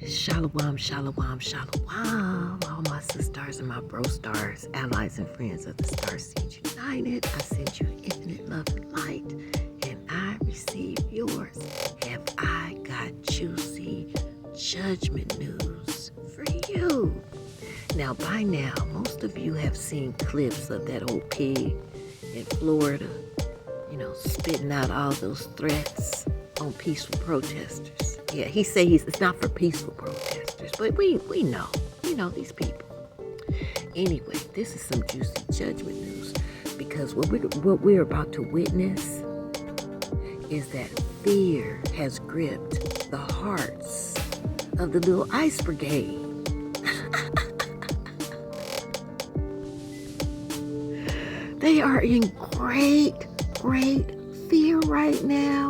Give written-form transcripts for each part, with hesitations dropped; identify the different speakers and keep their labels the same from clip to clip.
Speaker 1: Shalom, shalom, shalom. All my sisters and my bro stars, allies and friends of the STARSEED United. I send you infinite love and light, and I receive yours. Have I got juicy judgment news for you? Now, by now, most of you have seen clips of that old pig in Florida, spitting out all those threats on peaceful protesters. Yeah, he say it's not for peaceful protesters, but we know these people. Anyway, this is some juicy judgment news, because what we're about to witness is that fear has gripped the hearts of the little ICE brigade. They are in great fear right now.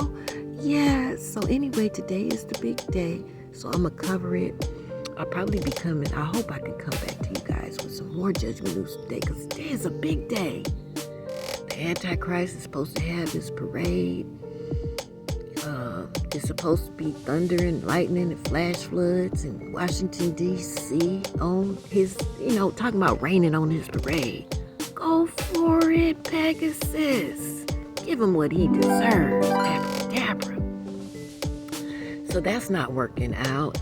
Speaker 1: Yes. So anyway, today is the big day. So I'm going to cover it. I'll probably be coming. I hope I can come back to you guys with some more judgment news today, because today is a big day. The Antichrist is supposed to have his parade. It's supposed to be thunder and lightning and flash floods in Washington, D.C. on his, talking about raining on his parade. Go for it, Pegasus. Give him what he deserves. Abracadabra. So that's not working out.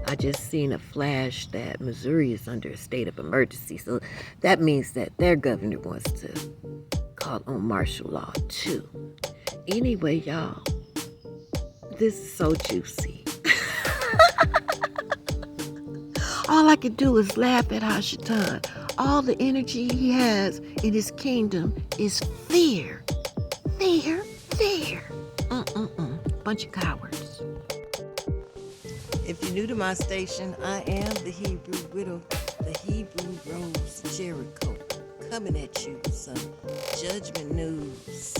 Speaker 1: I just seen a flash that Missouri is under a state of emergency. So that means that their governor wants to call on martial law too. Anyway, y'all, this is so juicy. All I could do is laugh at Hashatan. All the energy he has in his kingdom is fear. Fear. Bunch of cowards.
Speaker 2: If you're new to my station, I am the Hebrew Widow, the Hebrew Rose Jericho, coming at you with some judgment news.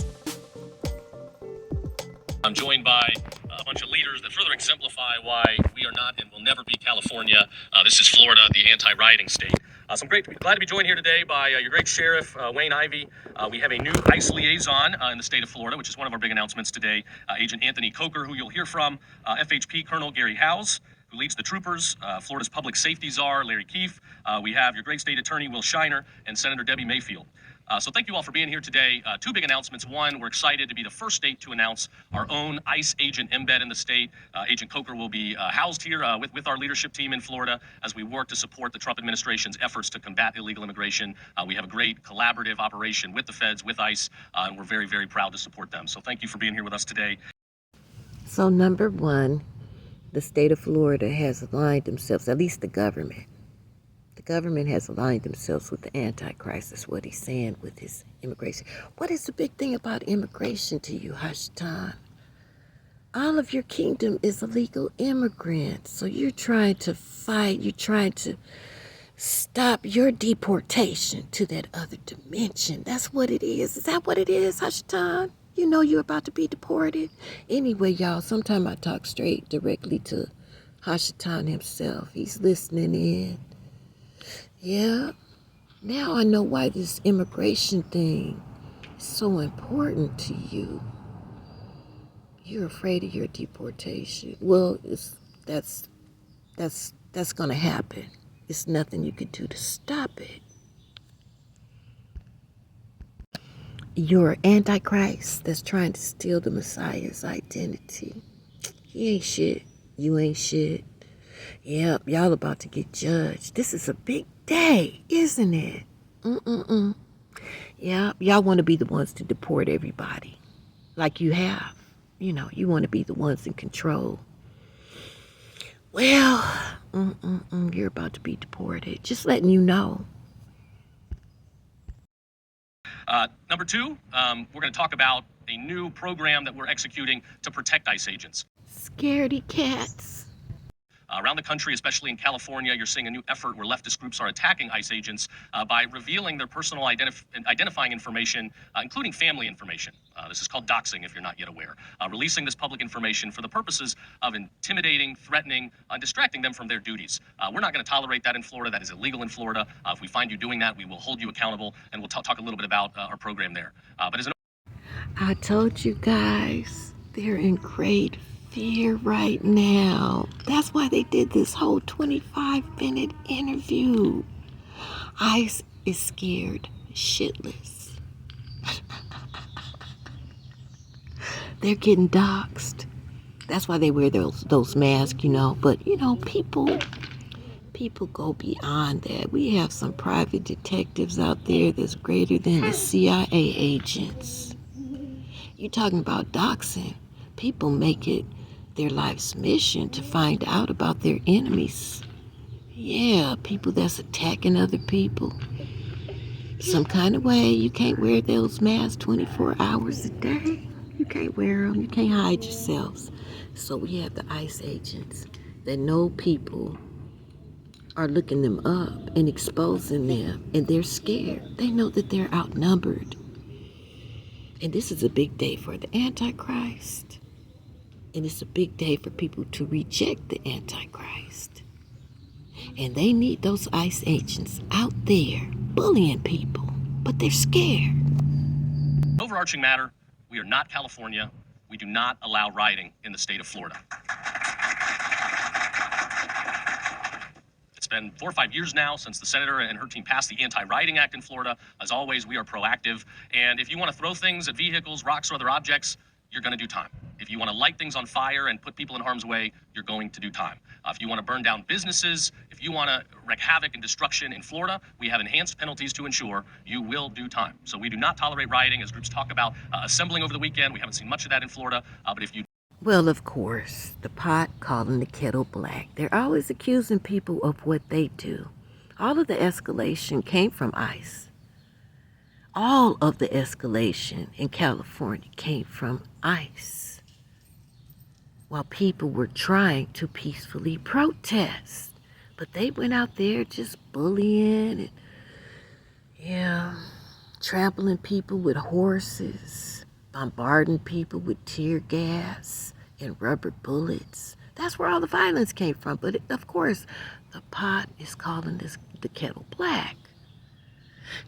Speaker 3: I'm joined by a bunch of leaders that further exemplify why we are not and will never be California. This is Florida, the anti-rioting state. So I'm glad to be joined here today by your great sheriff, Wayne Ivey. We have a new ICE liaison in the state of Florida, which is one of our big announcements today. Agent Anthony Coker, who you'll hear from, FHP Colonel Gary Howes, who leads the troopers, Florida's public safety czar, Larry Keefe. We have your great state attorney, Will Shiner, and Senator Debbie Mayfield. So thank you all for being here today. Two big announcements. One, we're excited to be the first state to announce our own ICE agent embed in the state. Agent Coker will be housed here with our leadership team in Florida as we work to support the Trump administration's efforts to combat illegal immigration. We have a great collaborative operation with the feds, with ICE, and we're very, very proud to support them. So thank you for being here with us today.
Speaker 1: So number one, the state of Florida has aligned themselves, at least the government. The government has aligned themselves with the Antichrist. That's what he's saying with his immigration. What is the big thing about immigration to you, Hashatan? All of your kingdom is illegal immigrants. So you're trying to fight. You're trying to stop your deportation to that other dimension. That's what it is. Is that what it is, Hashatan? You know you're about to be deported. Anyway, y'all, sometimes I talk straight directly to Hashatan himself. He's listening in. Yeah, now I know why this immigration thing is so important to you. You're afraid of your deportation. Well, that's gonna happen. It's nothing you can do to stop it. You're Antichrist that's trying to steal the Messiah's identity. He ain't shit. You ain't shit. Yep, y'all about to get judged. This is a big day, isn't it? Yeah, y'all want to be the ones to deport everybody, like you have. You want to be the ones in control. Well, you're about to be deported. Just letting you know.
Speaker 3: Number two, we're going to talk about a new program that we're executing to protect ICE agents.
Speaker 1: Scaredy cats.
Speaker 3: Around the country, especially in California, you're seeing a new effort where leftist groups are attacking ICE agents by revealing their personal identifying information, including family information. This is called doxing, if you're not yet aware. Releasing this public information for the purposes of intimidating, threatening, distracting them from their duties. We're not going to tolerate that in Florida. That is illegal in Florida. If we find you doing that, we will hold you accountable, and we'll talk a little bit about our program there.
Speaker 1: I told you guys, they're in great fear right now. That's why they did this whole 25-minute interview. ICE is scared shitless. They're getting doxxed. That's why they wear those masks, But, people go beyond that. We have some private detectives out there that's greater than the CIA agents. You're talking about doxing. People make it their life's mission to find out about their enemies. Yeah, people that's attacking other people. Some kind of way, you can't wear those masks 24 hours a day. You can't wear them. You can't hide yourselves. So we have the ICE agents that know people are looking them up and exposing them, and they're scared. They know that they're outnumbered. And this is a big day for the Antichrist. And it's a big day for people to reject the Antichrist. And they need those ICE agents out there bullying people, but they're scared.
Speaker 3: Overarching matter, we are not California. We do not allow rioting in the state of Florida. It's been 4 or 5 years now since the senator and her team passed the Anti-Rioting Act in Florida. As always, we are proactive. And if you want to throw things at vehicles, rocks, or other objects, you're going to do time. If you want to light things on fire and put people in harm's way, you're going to do time. If you want to burn down businesses, if you want to wreak havoc and destruction in Florida, we have enhanced penalties to ensure you will do time. So we do not tolerate rioting, as groups talk about assembling over the weekend. We haven't seen much of that in Florida, but if you...
Speaker 1: Well, of course, the pot calling the kettle black. They're always accusing people of what they do. All of the escalation came from ICE. All of the escalation in California came from ICE. While people were trying to peacefully protest. But they went out there just bullying and, trampling people with horses, bombarding people with tear gas and rubber bullets. That's where all the violence came from. But of course, the pot is calling the kettle black.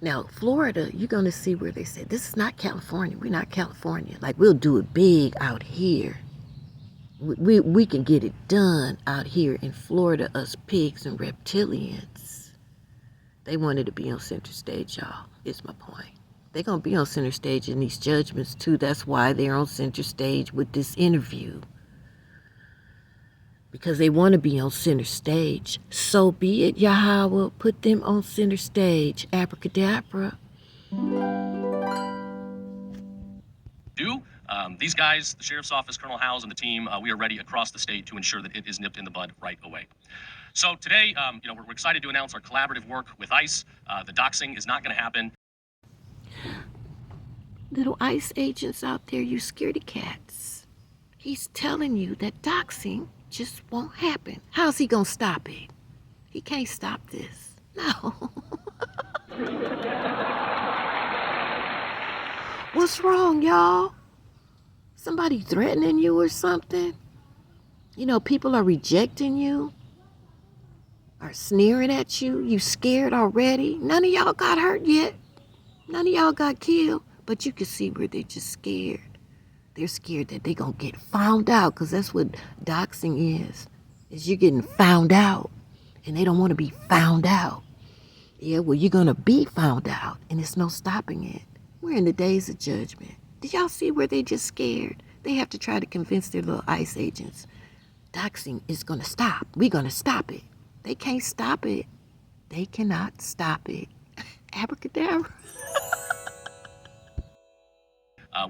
Speaker 1: Now, Florida, you're going to see where they say, this is not California. We're not California. Like, we'll do it big out here. We can get it done out here in Florida, us pigs and reptilians. They wanted to be on center stage, y'all, is my point. They're going to be on center stage in these judgments, too. That's why they're on center stage with this interview. Because they want to be on center stage. So be it, Yahweh. Put them on center stage. Abracadabra.
Speaker 3: These guys, the Sheriff's Office, Colonel Howes, and the team, we are ready across the state to ensure that it is nipped in the bud right away. So today, we're excited to announce our collaborative work with ICE. The doxing is not going to happen.
Speaker 1: Little ICE agents out there, you scaredy cats. He's telling you that doxing just won't happen. How's he going to stop it? He can't stop this. No. What's wrong, y'all? Somebody threatening you or something? People are rejecting you, are sneering at you. You scared already? None of y'all got hurt yet. None of y'all got killed. But you can see where they're just scared. They're scared that they're going to get found out, because that's what doxing is you're getting found out. And they don't want to be found out. Yeah, well, you're going to be found out, and there's no stopping it. We're in the days of judgment. Did y'all see where they just scared? They have to try to convince their little ICE agents. Doxing is going to stop. We're going to stop it. They can't stop it. They cannot stop it. Abracadabra.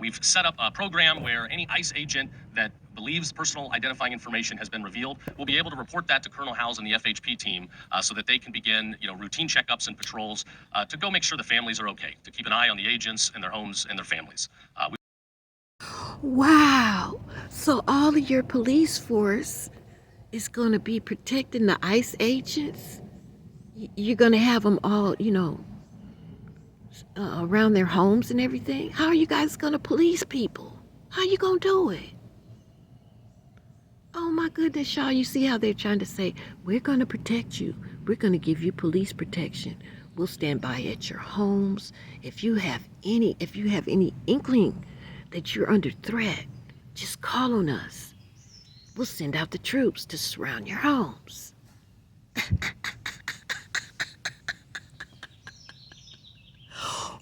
Speaker 3: We've set up a program where any ICE agent that believes personal identifying information has been revealed will be able to report that to Colonel Howes and the FHP team so that they can begin, routine checkups and patrols to go make sure the families are okay, to keep an eye on the agents and their homes and their families.
Speaker 1: Wow. So all of your police force is going to be protecting the ICE agents? You're going to have them all, around their homes and everything? How are you guys going to police people? How are you going to do it? Oh my goodness, y'all, you see how they're trying to say, we're going to protect you. We're going to give you police protection. We'll stand by at your homes. If you have any inkling that you're under threat, just call on us. we'll send out the troops to surround your homes.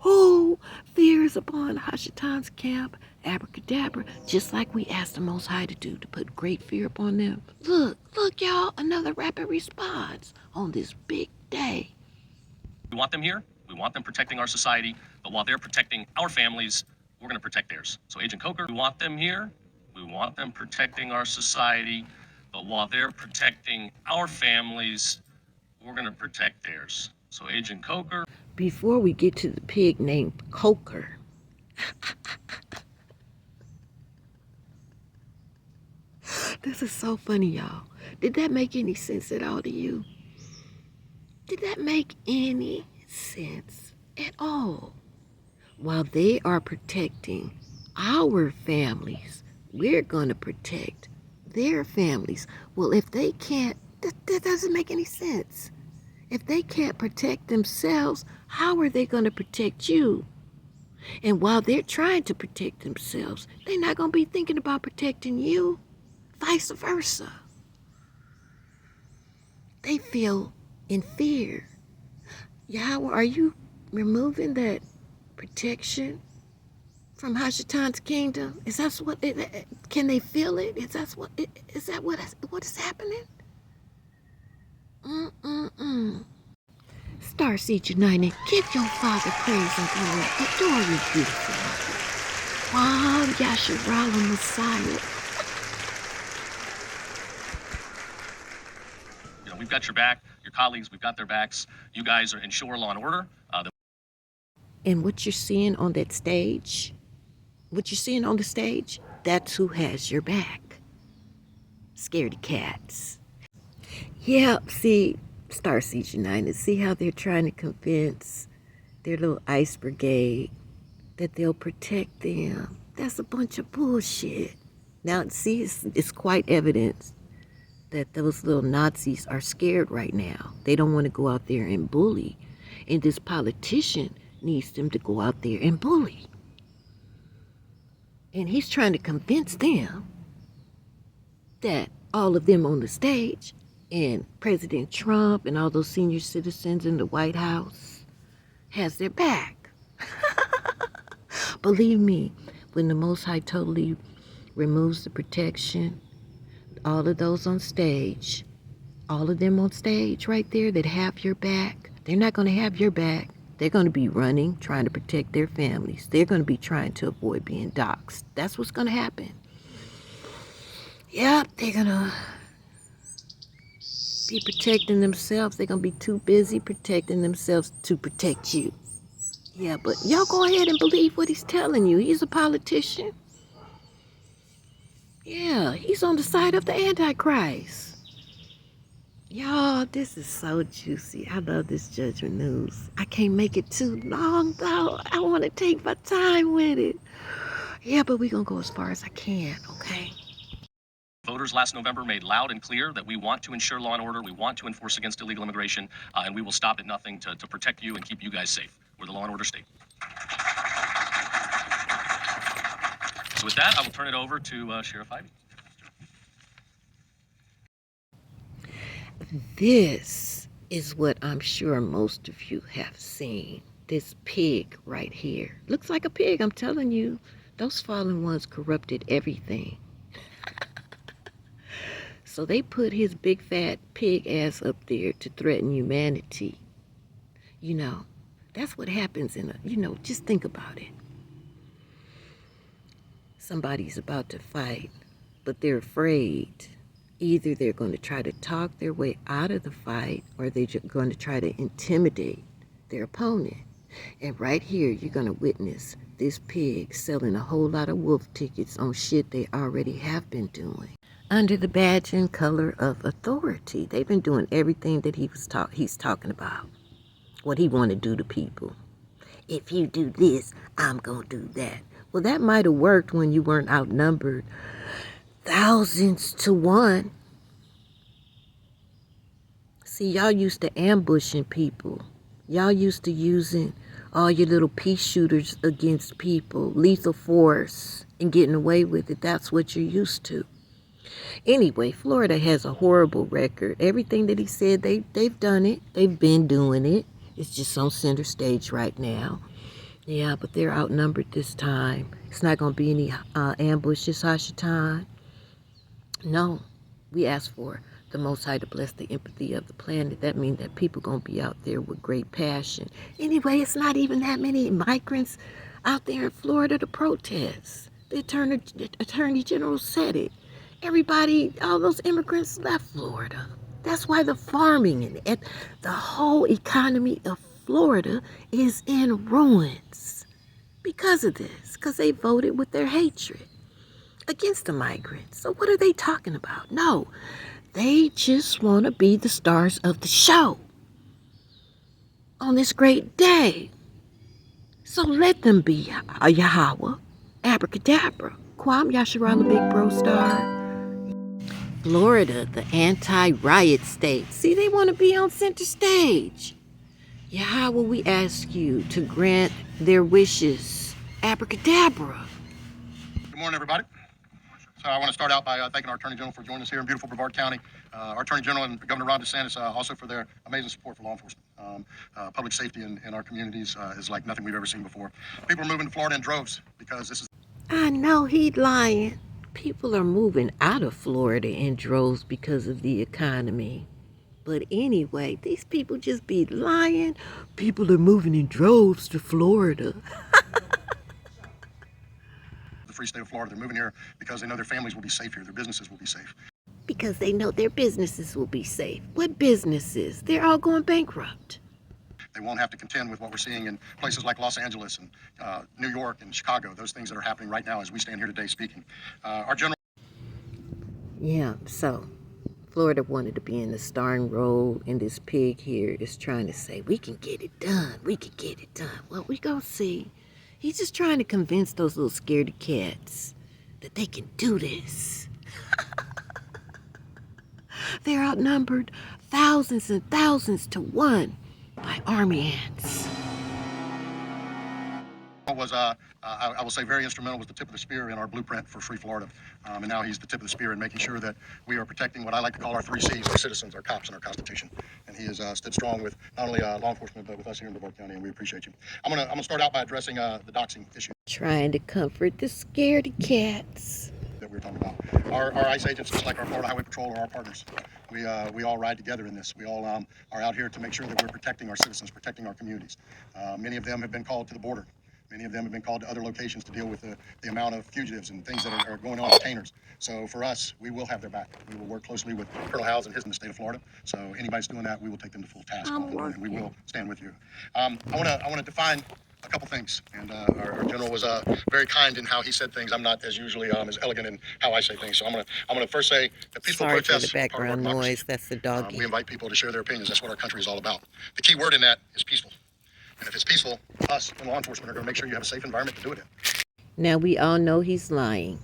Speaker 1: Oh, fear is upon Hashatan's camp, abracadabra, just like we asked the Most High to do, to put great fear upon them. Look, y'all, another rapid response on this big day.
Speaker 3: We want them here. We want them protecting our society. But while they're protecting our families, we're going to protect theirs. So Agent Coker, we want them here. We want them protecting our society. But while they're protecting our families, we're going to protect theirs. So Agent Coker.
Speaker 1: Before we get to the pig named Coker, this is so funny, y'all. Did that make any sense at all to you? Did that make any sense at all? While they are protecting our families, we're going to protect their families. Well, if they can't, that doesn't make any sense. If they can't protect themselves, how are they going to protect you? And while they're trying to protect themselves, they're not going to be thinking about protecting you. Vice versa. They feel in fear. Yahweh, are you removing that protection from Hashatan's kingdom? Is that what? Can they feel it? Is that what is happening? Starseed United, give your Father praise and glory. Adore you, beautiful mother. Wow, Yasharala Messiah.
Speaker 3: You know, we've got your back. Your colleagues, we've got their backs. You guys are ensure law and order.
Speaker 1: And what you're seeing on that stage, that's who has your back. Scaredy cats. Yeah, see, Starseed United, see how they're trying to convince their little ice brigade that they'll protect them. That's a bunch of bullshit. Now, see, it's quite evident that those little Nazis are scared right now. They don't want to go out there and bully. And this politician needs them to go out there and bully. And he's trying to convince them that all of them on the stage and President Trump and all those senior citizens in the White House has their back. Believe me, when the Most High totally removes the protection, all of those on stage, all of them on stage right there that have your back, they're not going to have your back. They're going to be running, trying to protect their families. They're going to be trying to avoid being doxxed. That's what's going to happen. Yep, they're going to be protecting themselves. They're going to be too busy protecting themselves to protect you. Yeah, but y'all go ahead and believe what he's telling you. He's a politician. Yeah, he's on the side of the Antichrist. Y'all, this is so juicy. I love this judgment news. I can't make it too long, though. I want to take my time with it. Yeah, but we're going to go as far as I can, okay?
Speaker 3: Voters last November made loud and clear that we want to ensure law and order, we want to enforce against illegal immigration, and we will stop at nothing to protect you and keep you guys safe. We're the law and order state. So with that, I will turn it over to Sheriff Ivy.
Speaker 1: This is what I'm sure most of you have seen. This pig right here. Looks like a pig, I'm telling you. Those fallen ones corrupted everything. So they put his big fat pig ass up there to threaten humanity. You know, that's what happens just think about it. Somebody's about to fight, but they're afraid. Either they're going to try to talk their way out of the fight, or they're going to try to intimidate their opponent. And right here, you're going to witness this pig selling a whole lot of wolf tickets on shit they already have been doing. Under the badge and color of authority. They've been doing everything that he's talking about. What he want to do to people. If you do this, I'm going to do that. Well, that might have worked when you weren't outnumbered thousands to one. See, y'all used to ambushing people. Y'all used to using all your little pea shooters against people, lethal force, and getting away with it. That's what you're used to. Anyway, Florida has a horrible record. Everything that he said, they've done it. They've been doing it. It's just on center stage right now. Yeah, but they're outnumbered this time. It's not going to be any ambushes, Hashatan. No, we asked for the Most High to bless the empathy of the planet. That means that people going to be out there with great passion. Anyway, it's not even that many migrants out there in Florida to protest. The Attorney General said it. Everybody, all those immigrants left Florida. That's why the farming and the whole economy of Florida is in ruins because of this, because they voted with their hatred against the migrants. So what are they talking about? No, they just want to be the stars of the show on this great day. So let them be Yahweh, Abracadabra, Kwam Yasharala Big Bro Star. Florida, the anti-riot state. See, they want to be on center stage. Yahweh, we ask you to grant their wishes. Abracadabra.
Speaker 4: Good morning, everybody. So I want to start out by thanking our Attorney General for joining us here in beautiful Brevard County. Our Attorney General and Governor Ron DeSantis also for their amazing support for law enforcement. Public safety in our communities is like nothing we've ever seen before. People are moving to Florida in droves because this is...
Speaker 1: I know he's lying. People are moving out of Florida in droves because of the economy. But anyway, these people just be lying. People are moving in droves to Florida.
Speaker 4: The free state of Florida. They're moving here because they know their families will be safe here. Their businesses will be safe.
Speaker 1: Because they know their businesses will be safe. What businesses? They're all going bankrupt.
Speaker 4: They won't have to contend with what we're seeing in places like Los Angeles and New York and Chicago, those things that are happening right now as we stand here today speaking. Our general...
Speaker 1: Yeah, so Florida wanted to be in the starring role, and this pig here is trying to say, we can get it done. We can get it done. Well, we gonna see. He's just trying to convince those little scaredy cats that they can do this. They're outnumbered thousands and thousands to one by army ants.
Speaker 4: Was I will say very instrumental, was the tip of the spear in our blueprint for Free Florida. And now he's the tip of the spear in making sure that we are protecting what I like to call our 3 C's, our citizens, our cops, and our Constitution. And he has stood strong with not only law enforcement, but with us here in Brevard County, and we appreciate you. I'm gonna start out by addressing the doxing issue.
Speaker 1: Trying to comfort the scaredy cats.
Speaker 4: That we were talking about. Our ICE agents, just like our Florida Highway Patrol, are our partners. We all ride together in this. We all are out here to make sure that we're protecting our citizens, protecting our communities. Many of them have been called to the border. Many of them have been called to other locations to deal with the amount of fugitives and things that are going on with detainers. So for us, we will have their back. We will work closely with Colonel Howes and his in the state of Florida. So anybody's doing that, we will take them to full task on it, and we will stand with you. I want to define a couple things, and our general was very kind in how he said things. I'm not as usually as elegant in how I say things, so I'm gonna first say that peaceful
Speaker 1: Sorry
Speaker 4: protests
Speaker 1: for the
Speaker 4: are part of our
Speaker 1: background
Speaker 4: democracy.
Speaker 1: noise. That's the doggy.
Speaker 4: We invite people to share their opinions. That's what our country is all about. The key word in that is peaceful. And if it's peaceful, us and law enforcement are going to make sure you have a safe environment to do it in.
Speaker 1: Now, we all know he's lying.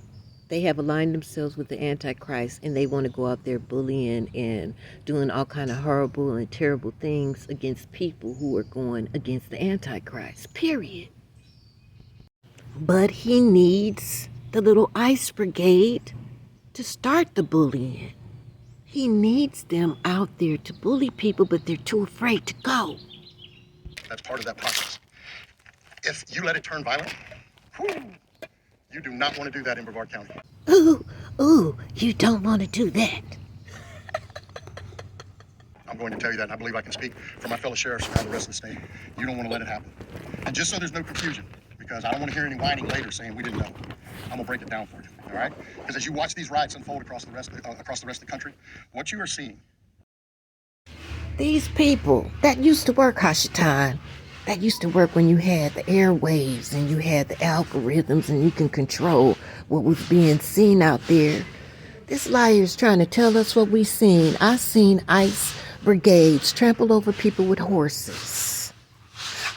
Speaker 1: They have aligned themselves with the Antichrist, and they want to go out there bullying and doing all kind of horrible and terrible things against people who are going against the Antichrist, period. But he needs the little ICE brigade to start the bullying. He needs them out there to bully people, but they're too afraid to go.
Speaker 4: That's part of that process. If you let it turn violent, you do not want to do that in Brevard County.
Speaker 1: Ooh, you don't want to do that.
Speaker 4: I'm going to tell you that, and I believe I can speak for my fellow sheriffs around the rest of the state. You don't want to let it happen. And just so there's no confusion, because I don't want to hear any whining later saying we didn't know, I'm going to break it down for you, all right? Because as you watch these riots unfold across the rest of the country, what you are seeing...
Speaker 1: These people, that used to work, Hashatan. That used to work when you had the airwaves and you had the algorithms and you can control what was being seen out there. This liar is trying to tell us what we seen. I seen ICE brigades trample over people with horses.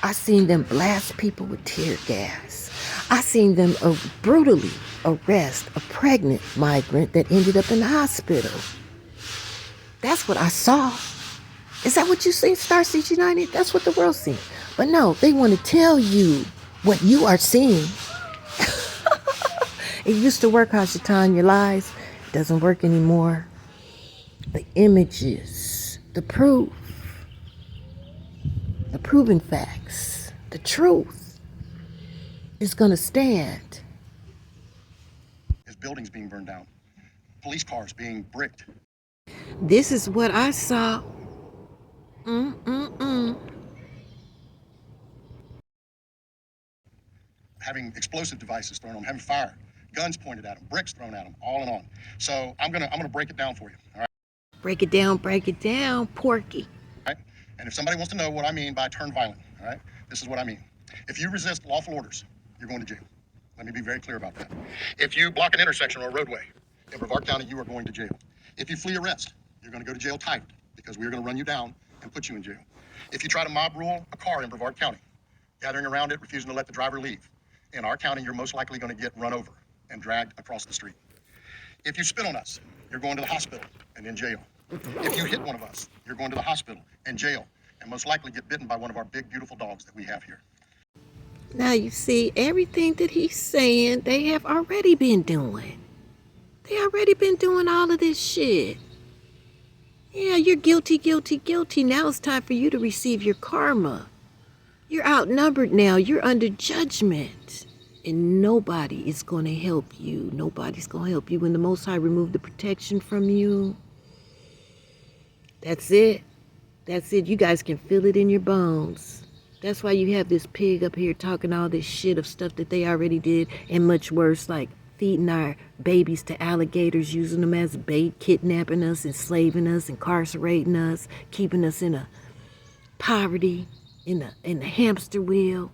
Speaker 1: I seen them blast people with tear gas. I seen them brutally arrest a pregnant migrant that ended up in the hospital. That's what I saw. Is that what you see, STARSEED United? That's what the world's seeing. But no, they want to tell you what you are seeing. It used to work, Hashatan, your lies. doesn't work anymore. The images, the proof, the proven facts, the truth is going to stand.
Speaker 4: Is buildings being burned down, police cars being bricked.
Speaker 1: This is what I saw.
Speaker 4: Having explosive devices thrown on them, having fire, guns pointed at them, bricks thrown at them, all and on. So I'm gonna break it down for you. All right.
Speaker 1: Break it down, Porky.
Speaker 4: Right? And if somebody wants to know what I mean by turn violent, all right, this is what I mean. If you resist lawful orders, you're going to jail. Let me be very clear about that. If you block an intersection or a roadway in Brevard County, you are going to jail. If you flee arrest, you're going to go to jail tight because we're going to run you down and put you in jail. If you try to mob rule a car in Brevard County, gathering around it, refusing to let the driver leave, in our county, you're most likely going to get run over and dragged across the street. If you spit on us, you're going to the hospital and in jail. If you hit one of us, you're going to the hospital and jail, and most likely get bitten by one of our big, beautiful dogs that we have here.
Speaker 1: Now you see, everything that he's saying, they have already been doing. They already been doing all of this shit. Yeah, you're guilty. Now it's time for you to receive your karma. You're outnumbered now. You're under judgment. And nobody is going to help you. Nobody's going to help you when the Most High remove the protection from you. That's it. That's it. You guys can feel it in your bones. That's why you have this pig up here talking all this shit of stuff that they already did, and much worse, like feeding our babies to alligators, using them as bait, kidnapping us, enslaving us, incarcerating us, keeping us in a poverty, in the hamster wheel,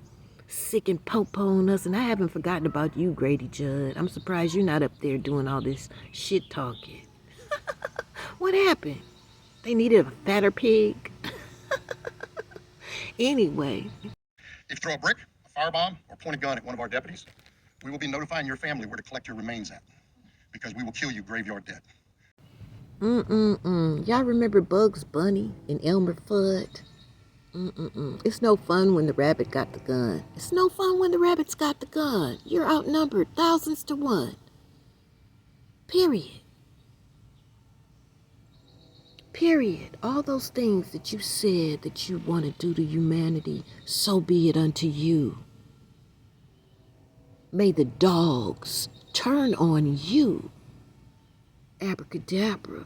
Speaker 1: sick and po-poing us. And I haven't forgotten about you, Grady Judd. I'm surprised you're not up there doing all this shit talking. What happened? They needed a fatter pig? Anyway.
Speaker 4: If you throw a brick, a firebomb, or point a gun at one of our deputies, we will be notifying your family where to collect your remains at, because we will kill you graveyard dead.
Speaker 1: Y'all remember Bugs Bunny and Elmer Fudd? It's no fun when the rabbit got the gun. It's no fun when the rabbit's got the gun. You're outnumbered thousands to one. Period. All those things that you said that you want to do to humanity, so be it unto you. May the dogs turn on you. Abracadabra.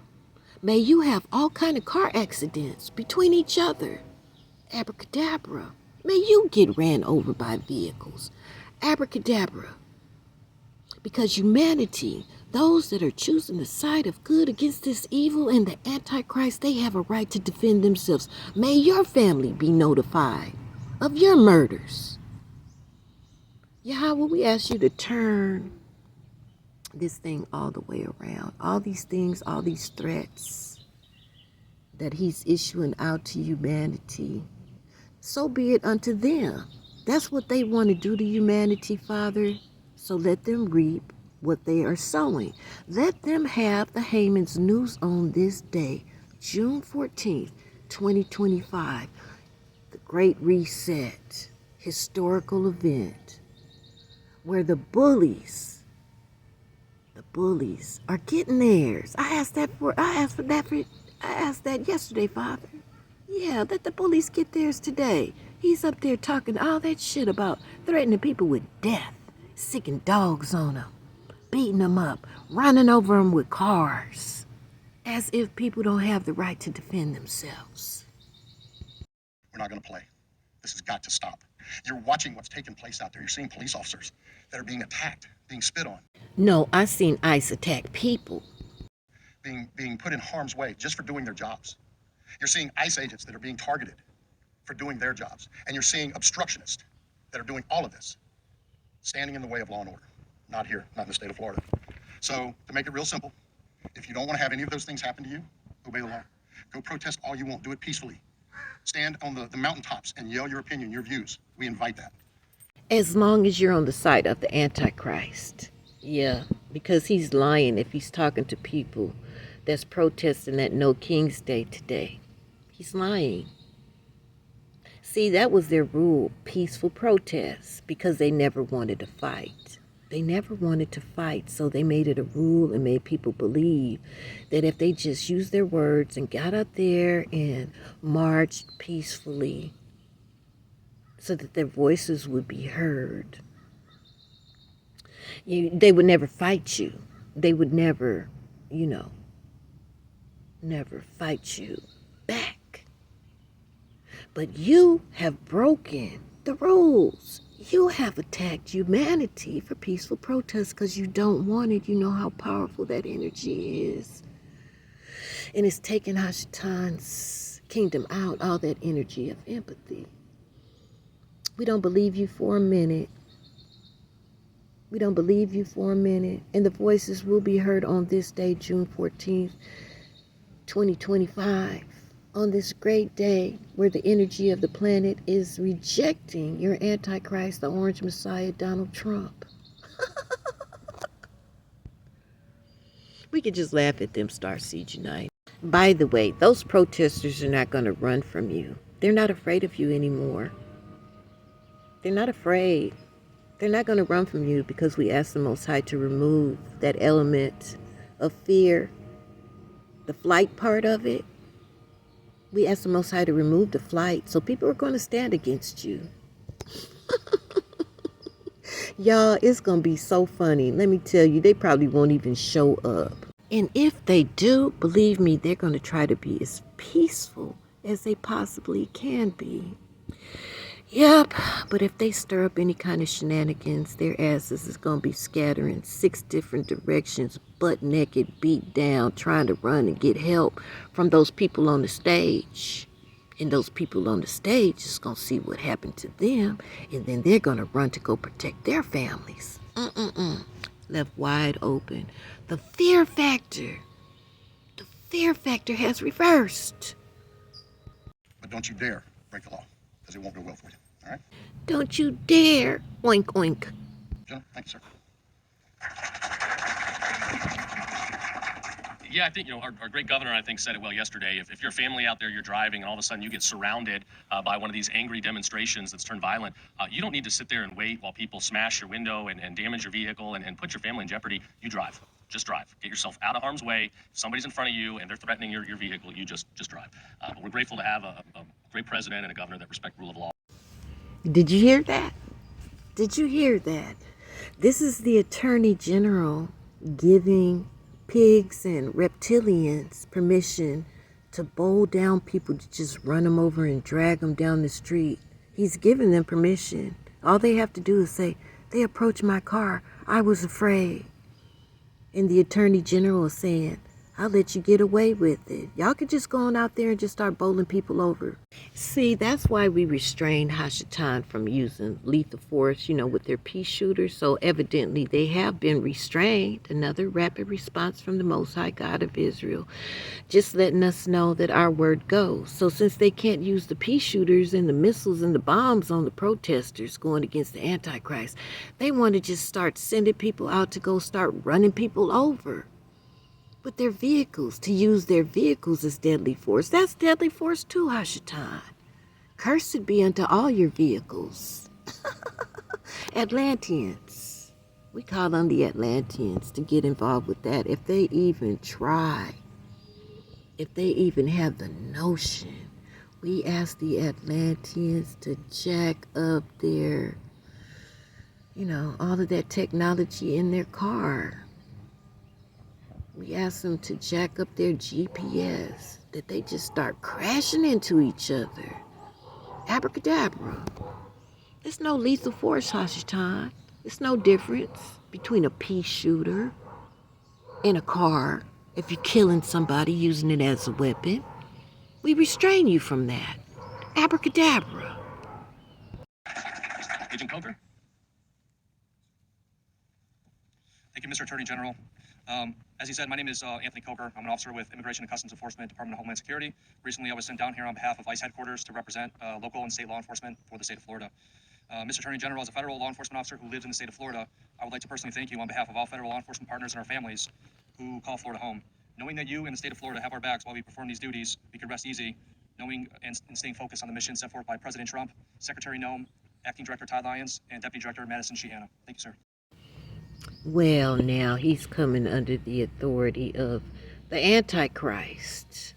Speaker 1: May you have all kind of car accidents between each other. Abracadabra. May you get ran over by vehicles. Abracadabra. Because humanity, those that are choosing the side of good against this evil and the Antichrist, they have a right to defend themselves. May your family be notified of your murders. Yahweh, we ask you to turn this thing all the way around. All these things, all these threats that he's issuing out to humanity, so be it unto them. That's what they want to do to humanity, Father. So let them reap what they are sowing. Let them have the Haman's news on this day, June 14th, 2025. The Great Reset, historical event, where the bullies are getting theirs. I asked that yesterday, Father. Yeah, let the bullies get theirs today. He's up there talking all that shit about threatening people with death, sicking dogs on them, beating them up, running over them with cars, as if people don't have the right to defend themselves.
Speaker 4: We're not going to play. This has got to stop. You're watching what's taking place out there. You're seeing police officers that are being attacked, being spit on.
Speaker 1: No, I seen ICE attack people.
Speaker 4: Being put in harm's way just for doing their jobs. You're seeing ICE agents that are being targeted for doing their jobs. And you're seeing obstructionists that are doing all of this, standing in the way of law and order. Not here, not in the state of Florida. So to make it real simple, if you don't want to have any of those things happen to you, obey the law. Go protest all you want. Do it peacefully. Stand on the mountaintops and yell your opinion, your views. We invite that.
Speaker 1: As long as you're on the side of the Antichrist. Yeah, because he's lying if he's talking to people that's protesting that No King's Day today. He's lying. See, that was their rule, peaceful protests, because they never wanted to fight. They never wanted to fight, so they made it a rule and made people believe that if they just used their words and got up there and marched peacefully so that their voices would be heard, they would never fight you. They would never, never fight you back. But you have broken the rules. You have attacked humanity for peaceful protest because you don't want it. You know how powerful that energy is. And it's taken Hashatan's kingdom out, all that energy of empathy. We don't believe you for a minute. We don't believe you for a minute. And the voices will be heard on this day, June 14th, 2025. On this great day where the energy of the planet is rejecting your Antichrist, the Orange Messiah, Donald Trump. We could just laugh at them, Starseed Unite. By the way, those protesters are not going to run from you. They're not afraid of you anymore. They're not afraid. They're not going to run from you because we asked the Most High to remove that element of fear, the flight part of it. We asked the Most High to remove the flight, so people are going to stand against you. Y'all, it's going to be so funny. Let me tell you, they probably won't even show up. And if they do, believe me, they're going to try to be as peaceful as they possibly can be. Yep, but if they stir up any kind of shenanigans, their asses is going to be scattering 6 different directions, butt naked, beat down, trying to run and get help from those people on the stage. And those people on the stage is going to see what happened to them, and then they're going to run to go protect their families. Left wide open. The fear factor has reversed.
Speaker 4: But don't you dare break the law, because it won't go well for you. All right?
Speaker 1: Don't you dare. Oink, oink.
Speaker 4: John, thank you, sir.
Speaker 3: Yeah, I think, our great governor, I think, said it well yesterday. If you're a family out there, you're driving, and all of a sudden you get surrounded by one of these angry demonstrations that's turned violent, you don't need to sit there and wait while people smash your window and damage your vehicle and put your family in jeopardy. You drive. Just drive. Get yourself out of harm's way. If somebody's in front of you and they're threatening your vehicle, you just drive. But we're grateful to have a great president and a governor that respect rule of law.
Speaker 1: Did you hear that? Did you hear that? This is the Attorney General giving pigs and reptilians permission to bowl down people, to just run them over and drag them down the street. He's giving them permission. All they have to do is say, they approached my car. I was afraid. And the Attorney General is saying, I'll let you get away with it. Y'all could just go on out there and just start bowling people over. See, that's why we restrained Hashatan from using lethal force, with their pea shooters. So evidently they have been restrained. Another rapid response from the Most High God of Israel, just letting us know that our word goes. So since they can't use the pea shooters and the missiles and the bombs on the protesters going against the Antichrist, they want to just start sending people out to go start running people over with their vehicles, to use their vehicles as deadly force. That's deadly force too, Hashatan. Cursed be unto all your vehicles. Atlanteans. We call on the Atlanteans to get involved with that. If they even try, if they even have the notion, we ask the Atlanteans to jack up their, all of that technology in their car. We ask them to jack up their GPS, that they just start crashing into each other. Abracadabra. There's no lethal force, Hashatan. There's no difference between a pea shooter and a car if you're killing somebody using it as a weapon. We restrain you from that. Abracadabra.
Speaker 3: Agent Coker? Thank you, Mr. Attorney General. As he said, my name is Anthony Coker. I'm an officer with Immigration and Customs Enforcement, Department of Homeland Security. Recently, I was sent down here on behalf of ICE headquarters to represent local and state law enforcement for the state of Florida. Mr. Attorney General, as a federal law enforcement officer who lives in the state of Florida, I would like to personally thank you on behalf of all federal law enforcement partners and our families who call Florida home. Knowing that you and the state of Florida have our backs while we perform these duties, we can rest easy, knowing and staying focused on the mission set forth by President Trump, Secretary Noem, Acting Director Todd Lyons, and Deputy Director Madison Sheehanna. Thank you, sir.
Speaker 1: Well, now he's coming under the authority of the Antichrist.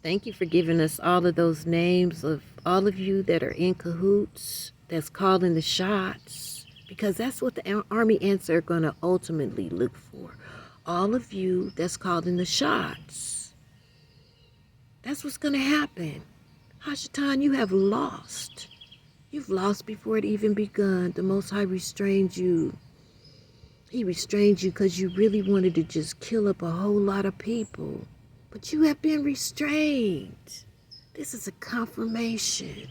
Speaker 1: Thank you for giving us all of those names of all of you that are in cahoots, that's calling the shots, because that's what the army ants are going to ultimately look for. All of you that's calling the shots. That's what's going to happen. Hashatan, you have lost. You've lost before it even begun. The Most High restrained you. He restrained you because you really wanted to just kill up a whole lot of people. But you have been restrained. This is a confirmation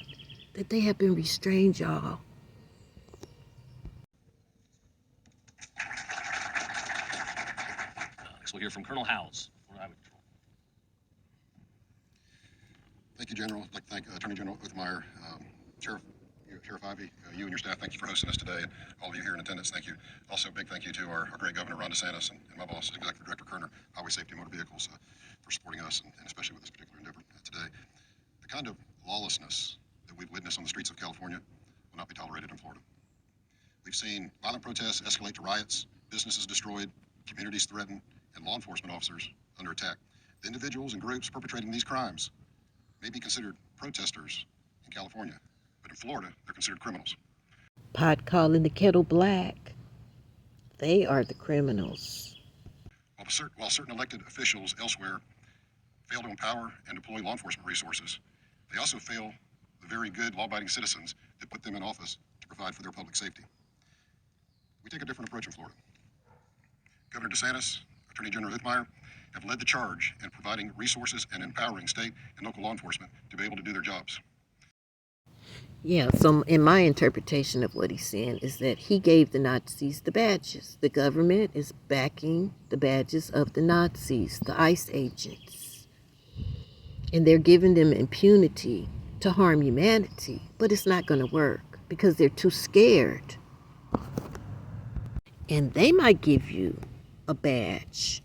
Speaker 1: that they have been restrained, y'all.
Speaker 3: Next, we'll hear from Colonel Howes, Florida Highway Patrol.
Speaker 4: Thank you, General. I'd like to thank Attorney General Uthmeyer, Sheriff Ivey, you and your staff. Thank you for hosting us today, and all of you here in attendance. Thank you. Also, a big thank you to our great Governor Ron DeSantis and my boss, Executive Director Kerner, Highway Safety and Motor Vehicles, for supporting us and especially with this particular endeavor today. The kind of lawlessness that we've witnessed on the streets of California will not be tolerated in Florida. We've seen violent protests escalate to riots, businesses destroyed, communities threatened, and law enforcement officers under attack. The individuals and groups perpetrating these crimes may be considered protesters in California, but in Florida, they're considered criminals.
Speaker 1: Pot calling the kettle black. They are the criminals.
Speaker 4: While certain elected officials elsewhere fail to empower and deploy law enforcement resources, they also fail the very good law-abiding citizens that put them in office to provide for their public safety. We take a different approach in Florida. Governor DeSantis, Attorney General Uthmeyer have led the charge in providing resources and empowering state and local law enforcement to be able to do their jobs.
Speaker 1: Yeah, so in my interpretation of what he's saying is that he gave the Nazis the badges. The government is backing the badges of the Nazis, the ICE agents. And they're giving them impunity to harm humanity. But it's not going to work because they're too scared. And they might give you a badge.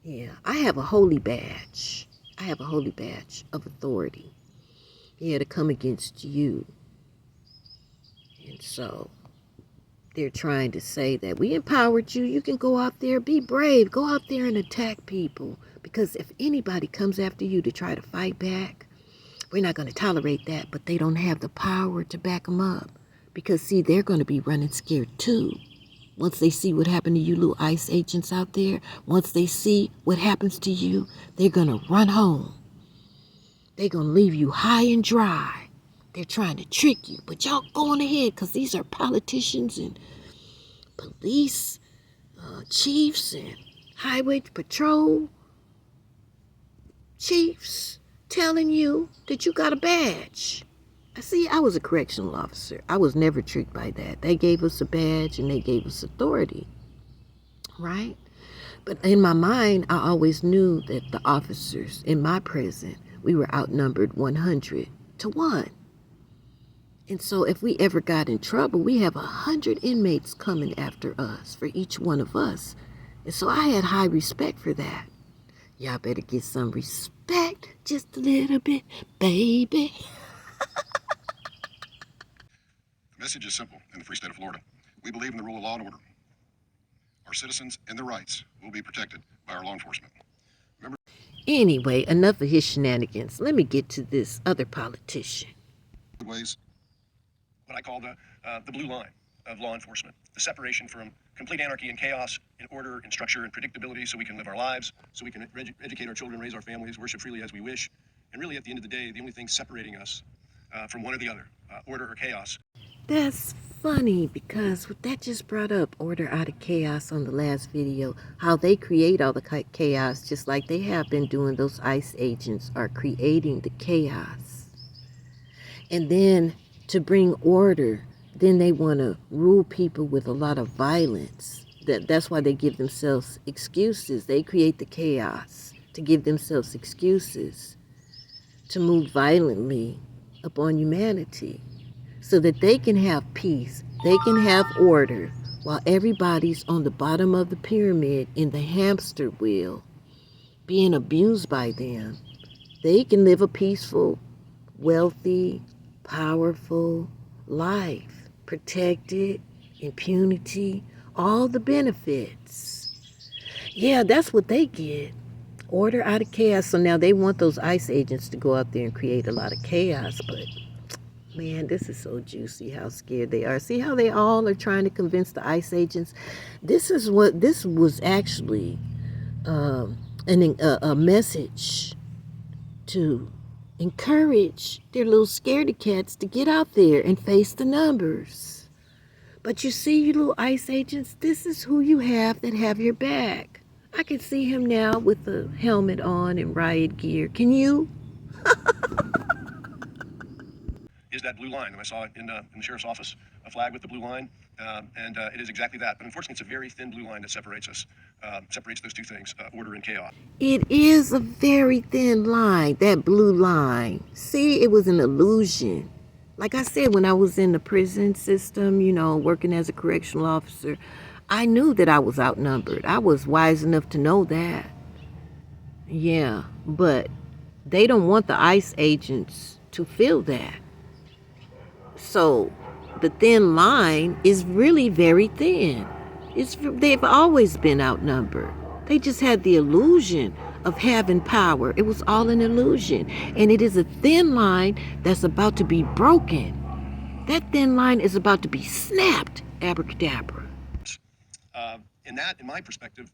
Speaker 1: Yeah, I have a holy badge. I have a holy badge of authority. Yeah, to come against you. And so they're trying to say that we empowered you. You can go out there, be brave, go out there and attack people. Because if anybody comes after you to try to fight back, we're not going to tolerate that. But they don't have the power to back them up. Because, see, they're going to be running scared too. Once they see what happened to you little ICE agents out there, once they see what happens to you, they're going to run home. They're going to leave you high and dry. They're trying to trick you, but y'all go on ahead because these are politicians and police chiefs and highway patrol chiefs telling you that you got a badge. I was a correctional officer. I was never tricked by that. They gave us a badge and they gave us authority, right? But in my mind, I always knew that the officers in my prison, we were outnumbered 100 to 1. And so if we ever got in trouble, we have 100 inmates coming after us for each one of us. And so I had high respect for that. Y'all better get some respect, just a little bit, baby.
Speaker 4: The message is simple in the free state of Florida. We believe in the rule of law and order. Our citizens and their rights will be protected by our law enforcement.
Speaker 1: Anyway, enough of his shenanigans. Let me get to this other politician.
Speaker 4: Ways.
Speaker 3: What I call the blue line of law enforcement, the separation from complete anarchy and chaos in order and structure and predictability so we can live our lives, so we can educate our children, raise our families, worship freely as we wish. And really, at the end of the day, the only thing separating us from one or the other, order or chaos.
Speaker 1: That's funny because that just brought up order out of chaos on the last video. How they create all the chaos just like they have been doing. Those ICE agents are creating the chaos. And then to bring order, then they want to rule people with a lot of violence. That's why they give themselves excuses. They create the chaos to give themselves excuses to move violently upon humanity so that they can have peace, they can have order, while everybody's on the bottom of the pyramid in the hamster wheel being abused by them. They can live a peaceful, wealthy, powerful life, protected impunity, all the benefits. Yeah, that's what they get. Order out of chaos. So now they want those ICE agents to go out there and create a lot of chaos. But man, this is so juicy how scared they are. See how they all are trying to convince the ICE agents? This was actually a message to encourage their little scaredy cats to get out there and face the numbers. But you see, you little ICE agents, this is who you have that have your back. I can see him now with the helmet on and riot gear. Can you?
Speaker 4: Is that blue line. And I saw it in the sheriff's office, a flag with the blue line, and it is exactly that. But unfortunately, it's a very thin blue line that separates us, separates those two things, order and chaos.
Speaker 1: It is a very thin line, that blue line. See, it was an illusion. Like I said, when I was in the prison system, working as a correctional officer, I knew that I was outnumbered. I was wise enough to know that. Yeah, but they don't want the ICE agents to feel that. So the thin line is really very thin. They've always been outnumbered. They just had the illusion of having power. It was all an illusion. And it is a thin line that's about to be broken. That thin line is about to be snapped. Abracadabra.
Speaker 4: And that, in my perspective,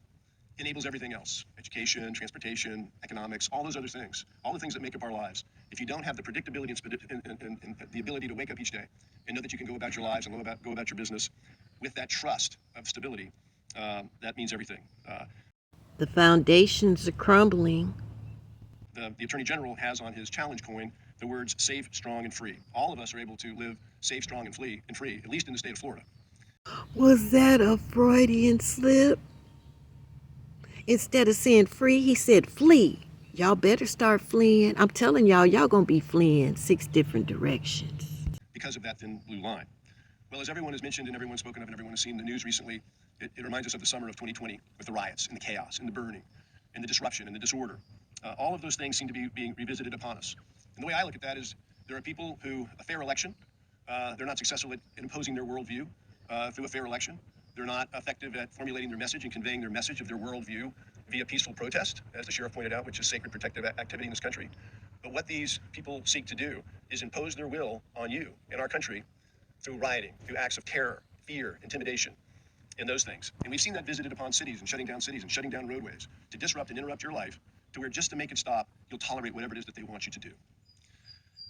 Speaker 4: enables everything else. Education, transportation, economics, all those other things. All the things that make up our lives. If you don't have the predictability and the ability to wake up each day and know that you can go about your lives and go about your business with that trust of stability, that means everything.
Speaker 1: The foundations are crumbling.
Speaker 4: The Attorney General has on his challenge coin the words safe, strong, and free. All of us are able to live safe, strong, and free, at least in the state of Florida.
Speaker 1: Was that a Freudian slip? Instead of saying free, he said flee. Y'all better start fleeing. I'm telling y'all gonna be fleeing 6 different directions.
Speaker 4: Because of that thin blue line. Well, as everyone has mentioned and everyone's spoken of and everyone has seen the news recently, it reminds us of the summer of 2020 with the riots and the chaos and the burning and the disruption and the disorder. All of those things seem to be being revisited upon us. And the way I look at that is there are people who, a fair election, they're not successful at imposing their worldview through a fair election. They're not effective at formulating their message and conveying their message of their worldview via peaceful protest, as the sheriff pointed out, which is sacred protective activity in this country. But what these people seek to do is impose their will on you in our country through rioting, through acts of terror, fear, intimidation, and those things. And we've seen that visited upon cities and shutting down roadways to disrupt and interrupt your life to where just to make it stop, you'll tolerate whatever it is that they want you to do.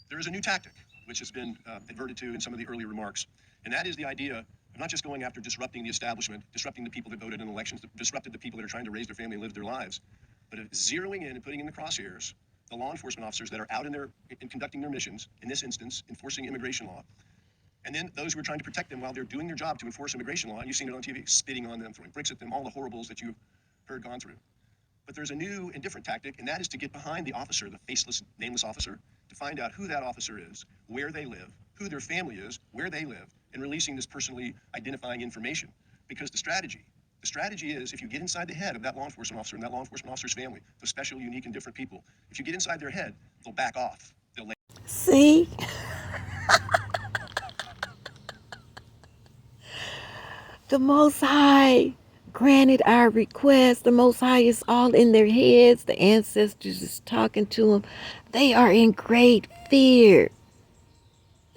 Speaker 4: There is a new tactic, which has been adverted to in some of the earlier remarks, and that is the idea of not just going after disrupting the establishment, disrupting the people that voted in elections, disrupted the people that are trying to raise their family and live their lives, but of zeroing in and putting in the crosshairs the law enforcement officers that are out in conducting their missions, in this instance, enforcing immigration law, and then those who are trying to protect them while they're doing their job to enforce immigration law, and you've seen it on TV, spitting on them, throwing bricks at them, all the horribles that you've heard gone through. But there's a new and different tactic, and that is to get behind the officer, the faceless, nameless officer, to find out who that officer is, where they live, who their family is, where they live, and releasing this personally identifying information. Because the strategy is if you get inside the head of that law enforcement officer and that law enforcement officer's family, those special, unique, and different people, if you get inside their head, they'll back off.
Speaker 1: See? The Most High granted our request. The Most High is all in their heads. The ancestors is talking to them. They are in great fear.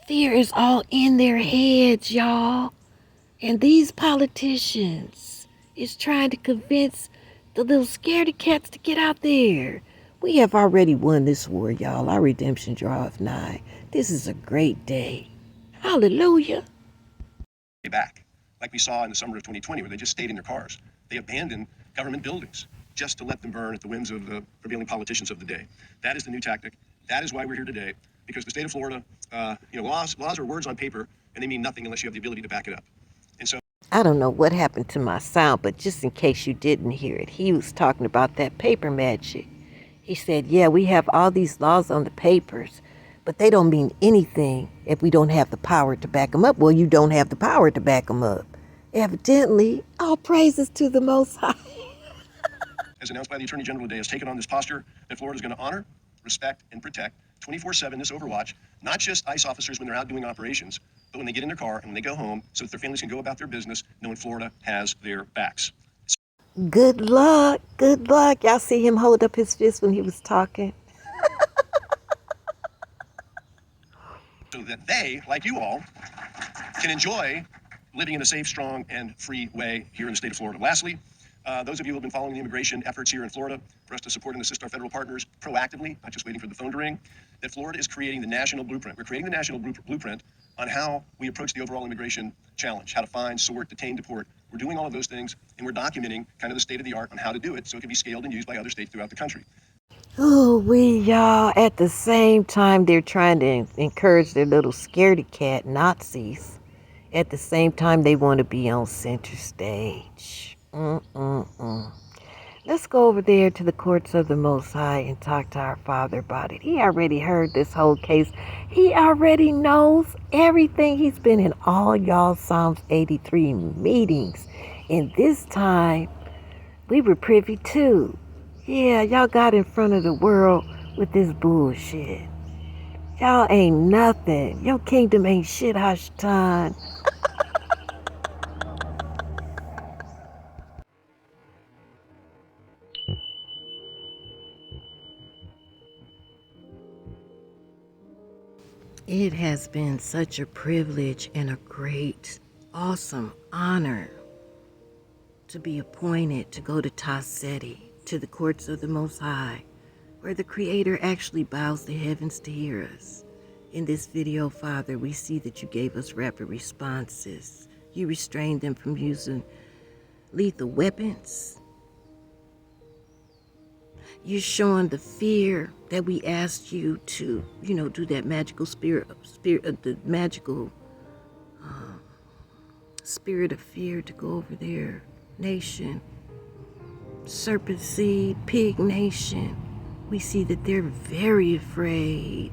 Speaker 1: Fear is all in their heads, y'all. And these politicians is trying to convince the little scaredy cats to get out there. We have already won this war, y'all. Our redemption draweth nigh. This is a great day. Hallelujah.
Speaker 4: Back, like we saw in the summer of 2020, where they just stayed in their cars. They abandoned government buildings just to let them burn at the whims of the prevailing politicians of the day. That is the new tactic. That is why we're here today, because the state of Florida, laws are words on paper, and they mean nothing unless you have the ability to back it up. And so
Speaker 1: I don't know what happened to my sound, but just in case you didn't hear it, he was talking about that paper magic. He said, yeah, we have all these laws on the papers, but they don't mean anything if we don't have the power to back them up. Well, you don't have the power to back them up. Evidently, all praises to the Most High.
Speaker 4: As announced by the Attorney General today, has taken on this posture that Florida is going to honor, respect, and protect 24/7 this overwatch, not just ICE officers when they're out doing operations,
Speaker 3: but when they get in their car and when they go home, so that their families can go about their business, knowing Florida has their backs.
Speaker 1: Good luck. Good luck. Y'all see him hold up his fist when he was talking?
Speaker 3: So that they, like you all, can enjoy living in a safe, strong, and free way here in the state of Florida. Lastly, those of you who have been following the immigration efforts here in Florida, for us to support and assist our federal partners proactively, not just waiting for the phone to ring, that Florida is creating the national blueprint. We're creating the national blueprint on how we approach the overall immigration challenge, how to find, sort, detain, deport. We're doing all of those things, and we're documenting kind of the state of the art on how to do it so it can be scaled and used by other states throughout the country.
Speaker 1: Oh, y'all, at the same time, they're trying to encourage their little scaredy cat Nazis. At the same time, they want to be on center stage. Let's go over there to the courts of the Most High and talk to our Father about it. He already heard this whole case. He already knows everything. He's been in all y'all Psalms 83 meetings. And this time, we were privy too. Yeah, y'all got in front of the world with this bullshit. Y'all ain't nothing. Your kingdom ain't shit, Hashtan. It has been such a privilege and a great, awesome honor to be appointed to go to Tasedi, to the courts of the Most High, where the Creator actually bows the heavens to hear us. In this video, Father, we see that you gave us rapid responses. You restrained them from using lethal weapons. You're showing the fear that we asked you to, do that magical spirit of fear to go over their nation. Serpent seed, pig nation. We see that they're very afraid.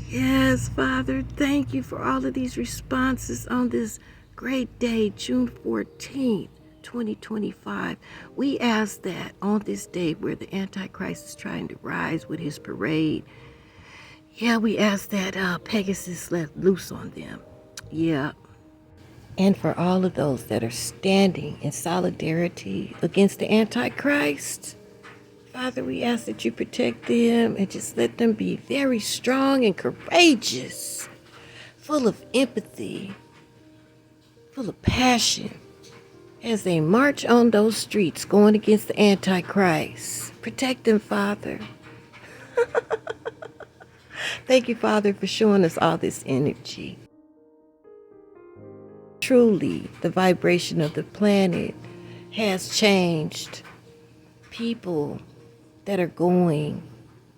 Speaker 1: Yes, Father, thank you for all of these responses on this great day, June 14th. 2025. We ask that on this day where the Antichrist is trying to rise with his parade, we ask that Pegasus let loose on them. Yeah. And for all of those that are standing in solidarity against the Antichrist, Father, we ask that you protect them and just let them be very strong and courageous, full of empathy, full of passion, as they march on those streets going against the Antichrist. Protect them, Father. Thank you, Father, for showing us all this energy. Truly, the vibration of the planet has changed. People that are going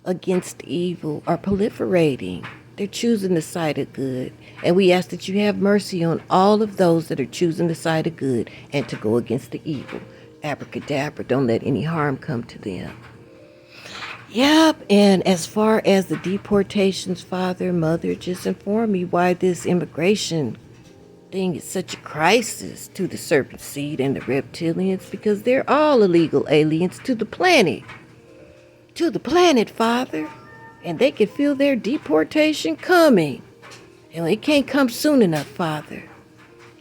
Speaker 1: against evil are proliferating. They're choosing the side of good. And we ask that you have mercy on all of those that are choosing the side of good and to go against the evil. Abracadabra, don't let any harm come to them. Yep, and as far as the deportations, Father, Mother, just inform me why this immigration thing is such a crisis to the serpent seed and the reptilians, because they're all illegal aliens to the planet. To the planet, Father. And they can feel their deportation coming. And it can't come soon enough, Father.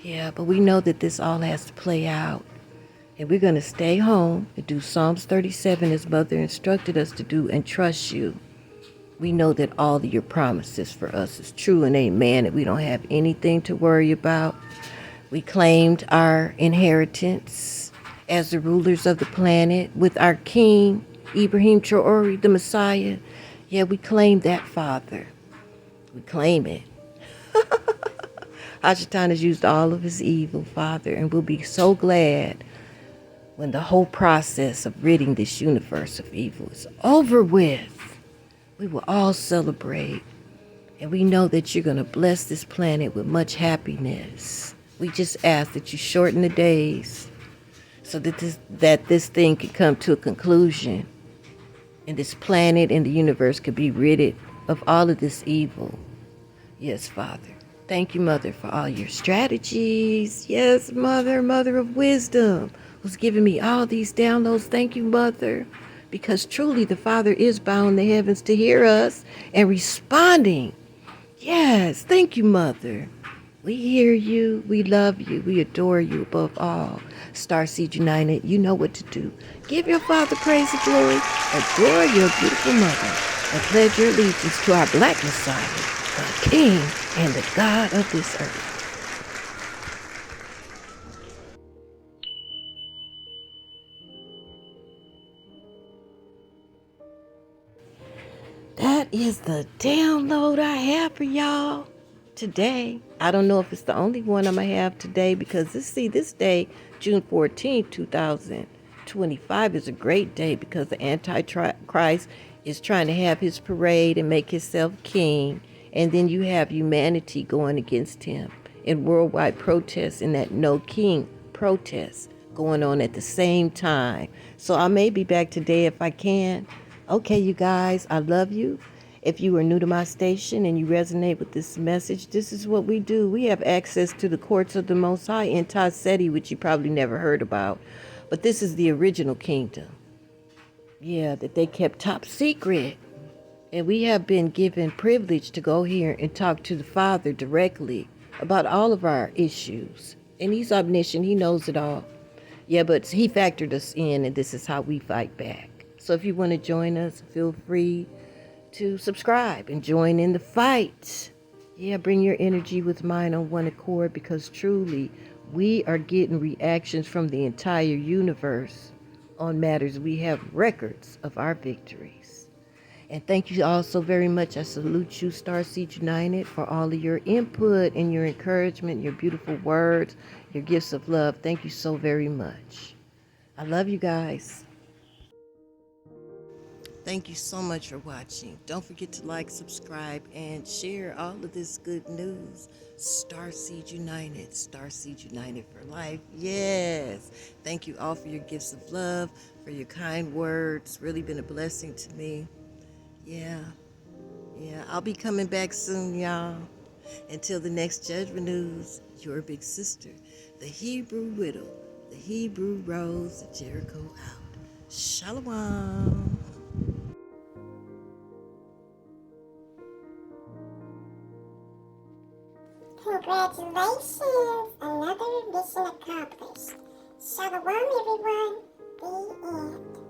Speaker 1: Yeah, but we know that this all has to play out. And we're going to stay home and do Psalms 37 as Mother instructed us to do and trust you. We know that all of your promises for us is true and amen, and we don't have anything to worry about. We claimed our inheritance as the rulers of the planet with our King, Ibrahim Traore, the Messiah. Yeah, we claim that, Father. We claim it. Hashatan has used all of his evil, Father, and we'll be so glad when the whole process of ridding this universe of evil is over with. We will all celebrate, and we know that you're going to bless this planet with much happiness. We just ask that you shorten the days so that this thing can come to a conclusion. And this planet and the universe could be ridded of all of this evil. Yes, Father. Thank you, Mother, for all your strategies. Yes, Mother, Mother of wisdom, who's giving me all these downloads. Thank you, Mother, because truly the Father is bowing the heavens to hear us and responding. Yes, thank you, Mother. We hear you, we love you, we adore you above all. Starseed United, you know what to do. Give your Father praise and glory, adore your beautiful mother, and pledge your allegiance to our Black Messiah, the King and the God of this earth. That is the download I have for y'all today. I don't know if it's the only one I'm going to have today because this day, June 14th, 2025 is a great day because the Antichrist is trying to have his parade and make himself king. And then you have humanity going against him in worldwide protests in that no king protest going on at the same time. So I may be back today if I can. Okay, you guys, I love you. If you are new to my station and you resonate with this message, this is what we do. We have access to the courts of the Most High in Tarseti, which you probably never heard about. But this is the original kingdom. Yeah, that they kept top secret. And we have been given privilege to go here and talk to the Father directly about all of our issues. And he's omniscient. He knows it all. Yeah, but he factored us in, and this is how we fight back. So if you want to join us, feel free to subscribe and join in the fight. Yeah, bring your energy with mine on one accord because truly we are getting reactions from the entire universe on matters. We have records of our victories. And thank you all so very much. I salute you, Starseed United, for all of your input and your encouragement, your beautiful words, your gifts of love. Thank you so very much. I love you guys.
Speaker 2: Thank you so much for watching. Don't forget to like, subscribe, and share all of this good news. Starseed United, Starseed United for life. Yes. Thank you all for your gifts of love, for your kind words. Really been a blessing to me. Yeah. I'll be coming back soon, y'all. Until the next Judgment News, your big sister, the Hebrew Widow, the Hebrew Rose of Jericho out. Shalom.
Speaker 5: Congratulations! Another mission accomplished. Shalom, everyone. The end.